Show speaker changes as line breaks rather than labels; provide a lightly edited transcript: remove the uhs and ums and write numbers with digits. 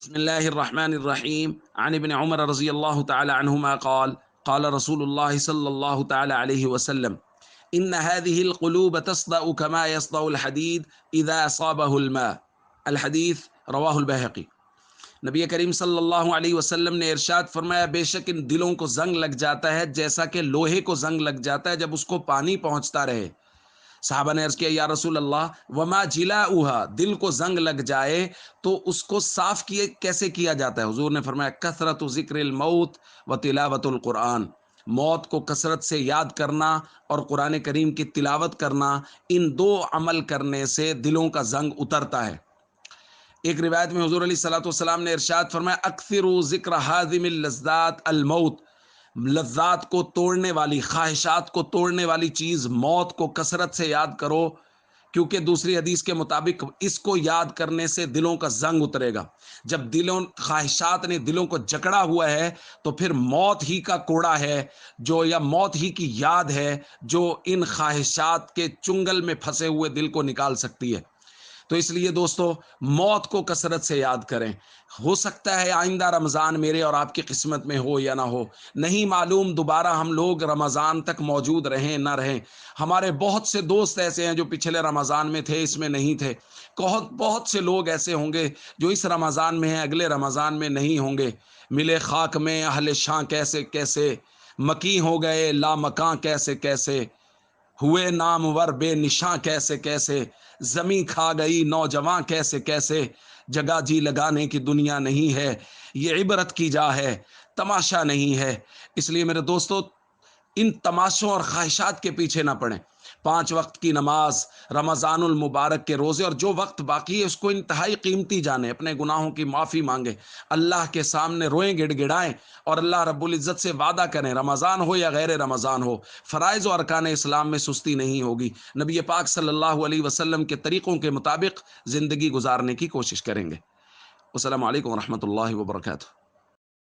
بسم الله الرحمن الرحيم عن ابن عمر رضي الله تعالى عنهما قال قال رسول الله صلى الله تعالى عليه وسلم إن هذه القلوب تصدأ كما يصدأ الحديد إذا أصابه الماء الحديث رواه البيهقي۔ نبی کریم صلی اللہ علیہ وسلم نے ارشاد فرمایا، بے شک ان دلوں کو زنگ لگ جاتا ہے جیسا کہ لوہے کو زنگ لگ جاتا ہے جب اس کو پانی پہنچتا رہے۔ صحابہ نے عرض کیا، یا رسول اللہ وما جلاؤہا، دل کو زنگ لگ جائے تو اس کو صاف کیسے کیا جاتا ہے؟ حضور نے فرمایا، کثرت ذکر الموت و تلاوت القرآن، موت کو کثرت سے یاد کرنا اور قرآن کریم کی تلاوت کرنا، ان دو عمل کرنے سے دلوں کا زنگ اترتا ہے۔ ایک روایت میں حضور علیہ الصلوۃ والسلام نے ارشاد فرمایا، اکثروا ذکر ہاضم اللذات الموت، لذات کو توڑنے والی، خواہشات کو توڑنے والی چیز موت کو کثرت سے یاد کرو، کیونکہ دوسری حدیث کے مطابق اس کو یاد کرنے سے دلوں کا زنگ اترے گا۔ جب خواہشات نے دلوں کو جکڑا ہوا ہے تو پھر موت ہی کا کوڑا ہے جو، یا موت ہی کی یاد ہے جو ان خواہشات کے چنگل میں پھنسے ہوئے دل کو نکال سکتی ہے۔ تو اس لیے دوستو، موت کو کثرت سے یاد کریں۔ ہو سکتا ہے آئندہ رمضان میرے اور آپ کی قسمت میں ہو یا نہ ہو، نہیں معلوم دوبارہ ہم لوگ رمضان تک موجود رہیں نہ رہیں۔ ہمارے بہت سے دوست ایسے ہیں جو پچھلے رمضان میں تھے، اس میں نہیں تھے۔ بہت سے لوگ ایسے ہوں گے جو اس رمضان میں ہیں، اگلے رمضان میں نہیں ہوں گے۔ ملے خاک میں اہل شاں کیسے کیسے، مکی ہو گئے لامکاں کیسے کیسے، ہوئے نامور بے نشاں کیسے کیسے، زمیں کھا گئی نوجواں کیسے کیسے، جگہ جی لگانے کی دنیا نہیں ہے، یہ عبرت کی جا ہے، تماشا نہیں ہے۔ اس لیے میرے دوستو، ان تماشوں اور خواہشات کے پیچھے نہ پڑیں۔ 5 وقت کی نماز، رمضان المبارک کے روزے اور جو وقت باقی ہے اس کو انتہائی قیمتی جانیں، اپنے گناہوں کی معافی مانگیں، اللہ کے سامنے روئیں گڑ گڑائیں اور اللہ رب العزت سے وعدہ کریں، رمضان ہو یا غیر رمضان ہو، فرائض و ارکان اسلام میں سستی نہیں ہوگی۔ نبی پاک صلی اللہ علیہ وسلم کے طریقوں کے مطابق زندگی گزارنے کی کوشش کریں گے۔ السلام علیکم ورحمۃ اللہ وبرکاتہ۔